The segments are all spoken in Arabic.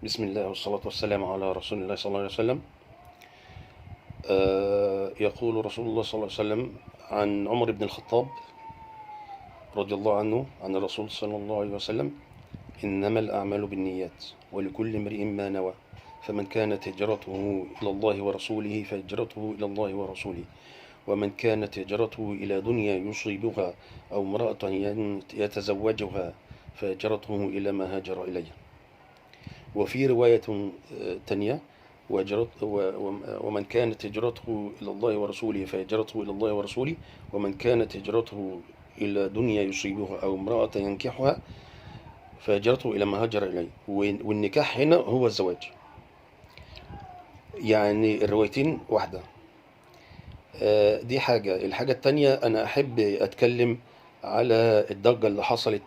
بسم الله والصلاة والسلام على رسول الله صلى الله عليه وسلم. يقول رسول الله صلى الله عليه وسلم عن عمر بن الخطاب رضي الله عنه عن الرسول صلى الله عليه وسلم: إنما الأعمال بالنيات ولكل امرئ ما نوى، فمن كانت هجرته إلى الله ورسوله فهجرته إلى الله ورسوله، ومن كانت هجرته إلى دنيا يصيبها أو امرأة يتزوجها فهجرته إلى ما هاجر إليه. وفي رواية تانية: ومن كانت هجرته إلى الله ورسوله فهجرته إلى الله ورسوله، ومن كانت هجرته إلى دنيا يصيبها أو امرأة ينكحها فهجرته إلى ما هاجر إليه. والنكاح هنا هو الزواج، يعني الروايتين واحدة. دي حاجة. الحاجة التانية، أنا أحب أتكلم على الضجة اللي حصلت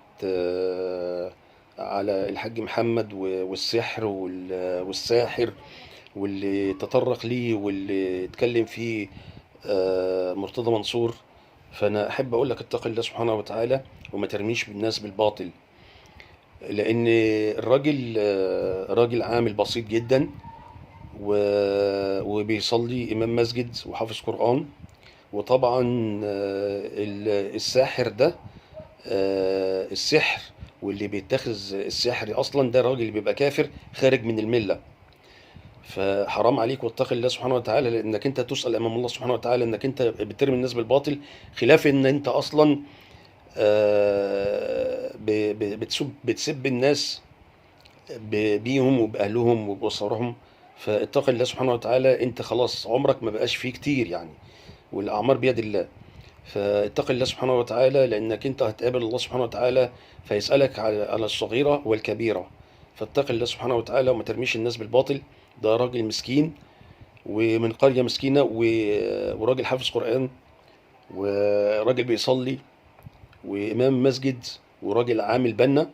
على الحاج محمد والسحر والساحر، واللي تطرق ليه واللي اتكلم فيه مرتضى منصور. فأنا أحب أقول لك: اتق الله سبحانه وتعالى وما ترميش بالناس بالباطل، لأن الراجل راجل عامل بسيط جدا، وبيصلي إمام مسجد وحافظ قرآن. وطبعا الساحر ده، السحر واللي بيتخذ السحر أصلا ده راجل بيبقى كافر خارج من الملة. فحرام عليك، واتق الله سبحانه وتعالى، لأنك أنت تسأل أمام الله سبحانه وتعالى إنك أنت بترمي الناس بالباطل، خلاف إن أنت أصلا بتسب الناس بيهم وبأهلهم وبأسرهم. فاتق الله سبحانه وتعالى، أنت خلاص عمرك ما بقاش فيه كتير يعني، والأعمار بيد الله. فاتق الله سبحانه وتعالى، لأنك أنت هتقابل الله سبحانه وتعالى فيسألك على الصغيرة والكبيرة. فاتق الله سبحانه وتعالى وما ترميش الناس بالباطل. ده راجل مسكين ومن قرية مسكينة، وراجل حافظ قرآن، وراجل بيصلي، وإمام مسجد، وراجل عامل بنا.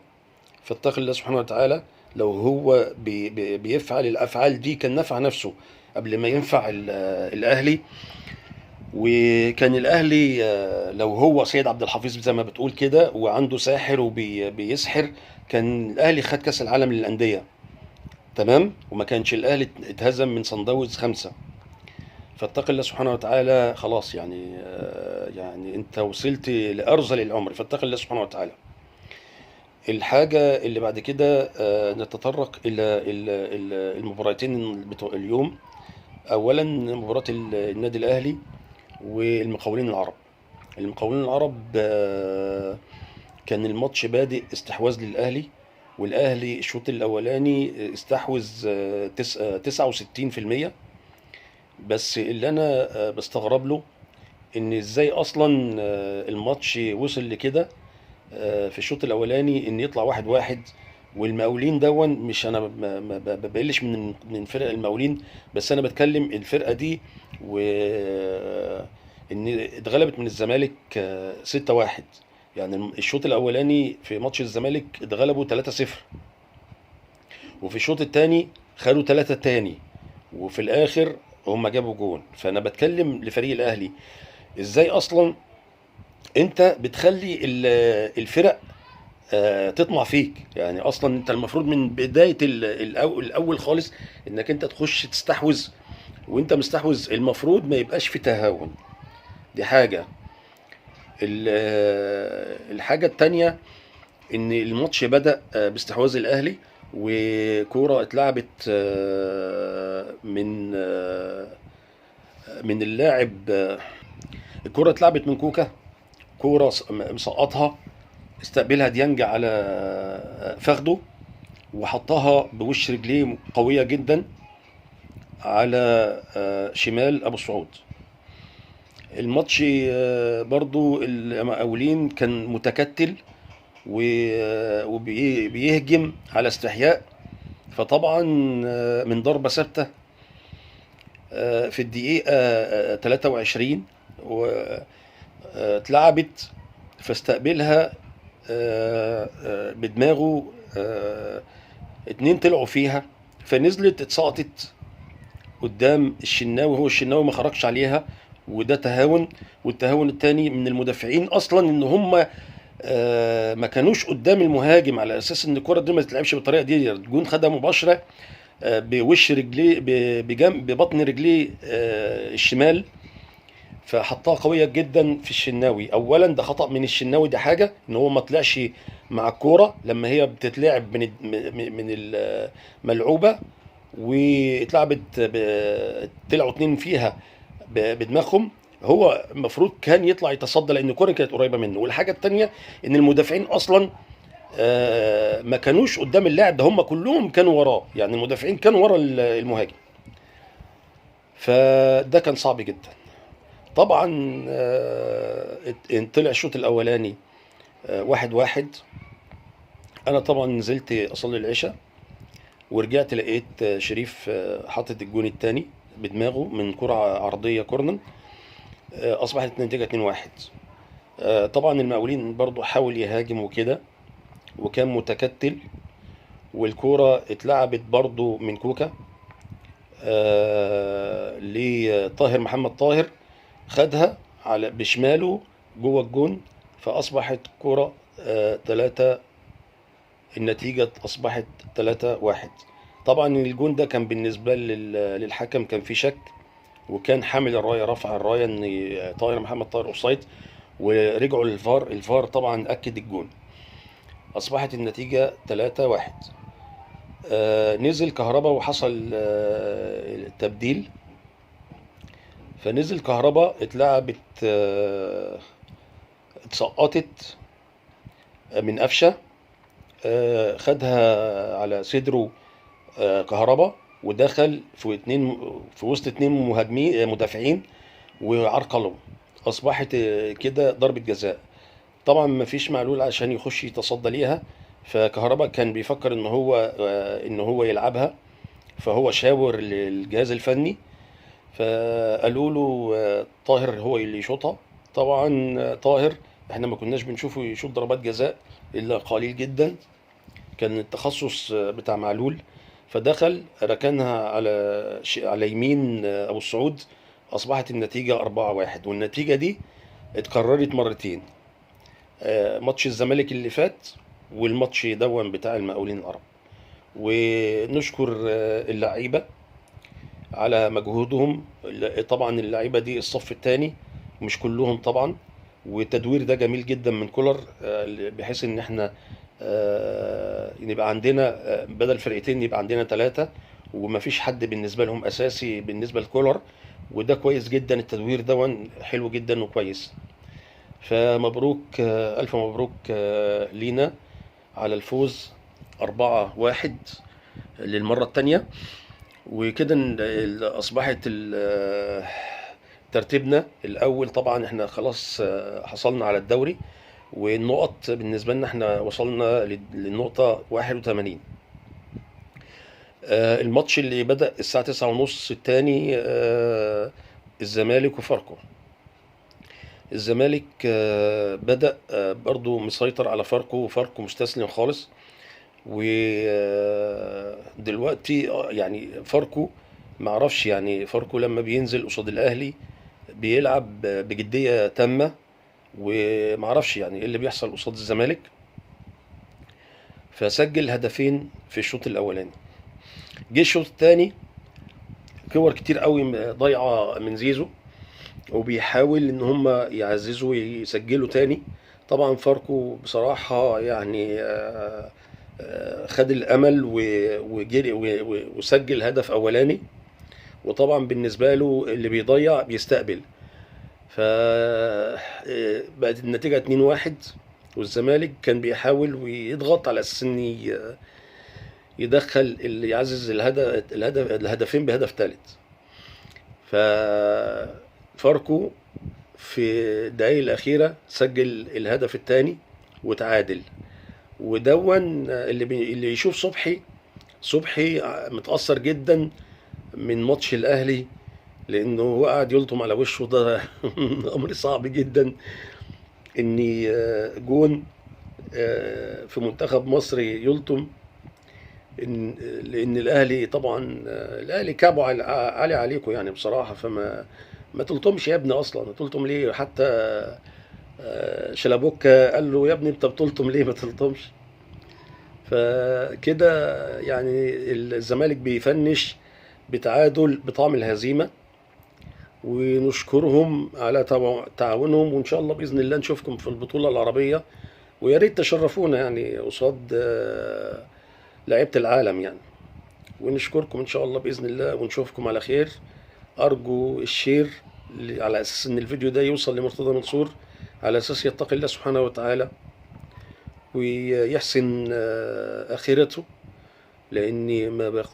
فاتق الله سبحانه وتعالى. لو هو بيفعل الأفعال دي كان نفع نفسه قبل ما ينفع الأهلي. وكان الأهلي لو هو سيد عبد الحفيظ زي ما بتقول كده وعنده ساحر وبيسحر، كان الأهلي خد كأس العالم للأندية، تمام، وما كانش الأهلي اتهزم من صن داونز 5. فاتق الله سبحانه وتعالى. خلاص يعني يعني انت وصلت لأرذل العمر، فاتق الله سبحانه وتعالى. الحاجة اللي بعد كده نتطرق إلى المباراتين بتوع اليوم. أولا مباراة النادي الأهلي والمقاولين العرب. المقاولين العرب كان الماتش بادئ استحواذ للأهلي، والأهلي الشوط الأولاني استحوذ 69%. بس اللي أنا بستغرب له إن إزاي أصلا الماتش وصل لكده في الشوط الأولاني، إن يطلع 1-1. والمقاولين دون، مش أنا ما بقلش من فرق المقاولين، بس أنا بتكلم الفرقة دي، و إن اتغلبت من الزمالك 6-1. يعني الشوط الأولاني في ماتش الزمالك اتغلبوا 3-0، وفي الشوط التاني خدوا 3 تاني، وفي الآخر هم جابوا جون. فأنا بتكلم لفريق الأهلي: إزاي أصلا أنت بتخلي الفرق تطمع فيك؟ يعني أصلا أنت المفروض من بداية الأول خالص إنك أنت تخش تستحوذ، وأنت مستحوذ المفروض ما يبقاش في تهاون. دي حاجة. الحاجة التانية، ان الماتش بدأ باستحواذ الاهلي، وكورة اتلعبت من اللاعب. الكورة اتلعبت من كوكا، كورة مسقطها، استقبلها ديانج على فخده، وحطها بوش رجليه قوية جدا على شمال ابو سعود. الماتش برضو المقاولين كان متكتل وبيهجم على استحياء. فطبعا من ضربة ثابتة في الدقيقة 23 واتلعبت، فاستقبلها بدماغه 2 طلعوا فيها، فنزلت اتسقطت قدام الشناوي. هو الشناوي ما خرجش عليها، وده تهاون. والتهاون التاني من المدافعين اصلا ان هم ما كانوش قدام المهاجم على اساس ان الكره دي ما تتلعبش بالطريقه دي. الجون خدها مباشره بوش رجليه بجنب ببطن رجليه الشمال، فحطها قويه جدا في الشناوي. اولا ده خطأ من الشناوي، دي حاجه ان هو ما طلعش مع الكوره لما هي بتتلعب من الملعوبه، واتلعبت طلعوا اتنين فيها بدماغهم. هو المفروض كان يطلع يتصدى لان الكوره كانت قريبه منه. والحاجه التانيه ان المدافعين اصلا ما كانوش قدام اللاعب ده، هم كلهم كانوا وراه، يعني المدافعين كانوا ورا المهاجم، فده كان صعب جدا. طبعا طلع الشوط الاولاني 1-1. انا طبعا نزلت اصلي العشاء ورجعت لقيت شريف حاطط الجون الثاني بدماغه من كرة عرضية كورنر. اصبحت النتيجة 2-1. طبعا المقاولين برضو حاول يهاجم وكده وكان متكتل، والكورة اتلعبت برضو من كوكا لطاهر محمد طاهر، خدها على بشماله جوه الجون، فأصبحت كرة 3. النتيجة أصبحت 3-1. طبعا الجون ده كان بالنسبة للحكم كان في شك، وكان حامل الراية رفع الراية ان طاهر محمد طاهر اوفسايد، ورجعوا للفار. الفار طبعا أكد الجون. أصبحت النتيجة 3-1. نزل كهربا وحصل تبديل، فنزل كهربا اتلعبت اتسقطت من قفشه، خدها على صدره كهربا، ودخل في وسط اتنين مهاجمين مدافعين وعرقلهم. اصبحت كده ضربة جزاء. طبعا ما فيش معلول عشان يخش يتصدى ليها، فكهربا كان بيفكر ان هو يلعبها، فهو شاور للجهاز الفني، فقالوا له طاهر هو اللي يشوطها. طبعا طاهر احنا ما كناش بنشوفه يشوط ضربات جزاء الا قليل جدا، كان التخصص بتاع معلول. فدخل ركنها على يمين ابو السعود. اصبحت النتيجة 4-1. والنتيجة دي اتكررت مرتين، ماتش الزمالك اللي فات والماتش دون بتاع المقاولين العرب. ونشكر اللعيبة على مجهودهم. طبعا اللعيبه دي الصف الثاني مش كلهم طبعا، والتدوير ده جميل جدا من كولر، بحيث ان احنا يبقى عندنا بدل فرقتين يبقى عندنا 3، ومفيش حد بالنسبه لهم اساسي بالنسبه لكولر، وده كويس جدا. التدوير ده حلو جدا وكويس. فمبروك الف مبروك لينا على الفوز 4-1 للمره الثانيه. وكده اصبحت ترتيبنا الاول. طبعا احنا خلاص حصلنا على الدوري، والنقط بالنسبه لنا احنا وصلنا للنقطه 81. الماتش اللي بدأ الساعه 9:30 الثاني الزمالك وفاركو. الزمالك بدأ برضو مسيطر على فاركو، وفاركو مستسلم خالص. ودلوقتي يعني فاركو معرفش، يعني فاركو لما بينزل قصاد الاهلي بيلعب بجدية تامة، ومعرفش يعني ايه اللي بيحصل قصاد الزمالك. فسجل هدفين في الشوط الاولاني. جه الشوط الثاني كور كتير قوي ضايعه من زيزو، وبيحاول ان هم يعززوا يسجلوا تاني. طبعا فاركو بصراحة يعني خد الامل وجري وسجل هدف اولاني. وطبعا بالنسبة له اللي بيضيع بيستقبل، فبقت النتيجة 2-1. والزمالك كان بيحاول ويضغط على اساس ان يدخل اللي يعزز الهدفين بهدف ثالث. ففاركو في الدقايق الأخيرة سجل الهدف الثاني وتعادل. ودون اللي يشوف صبحي متأثر جدا من ماتش الأهلي، لأنه هو قاعد يلطم على وشه. ده أمر صعب جدا إن جون في منتخب مصر يلطم، لأن الأهلي طبعا الأهلي كعبه عالي عليكم يعني بصراحة. فما تلطمش يا ابني، أصلا تلطم ليه؟ حتى شلبوكة قال له يا ابني انت بتلطم ليه ما تلطمش. فكده يعني الزمالك بيفنش بتعادل بطعم الهزيمة، ونشكرهم على تعاونهم، وإن شاء الله بإذن الله نشوفكم في البطولة العربية، ويا ريت تشرفونا يعني قصاد لعيبة العالم يعني. ونشكركم إن شاء الله بإذن الله، ونشوفكم على خير. أرجو الشير على أساس إن الفيديو ده يوصل لمرتضى منصور، على أساس يتقي الله سبحانه وتعالى ويحسن آخرته، لأن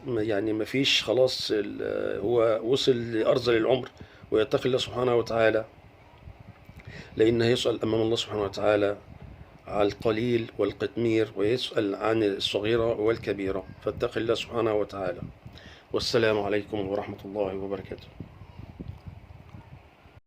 يعني ما فيش خلاص، هو وصل لأرذل العمر، ويتقي الله سبحانه وتعالى، لأن هيسأل أمام الله سبحانه وتعالى على القليل والقتمير، ويسأل عن الصغيرة والكبيرة، فاتق الله سبحانه وتعالى. والسلام عليكم ورحمة الله وبركاته.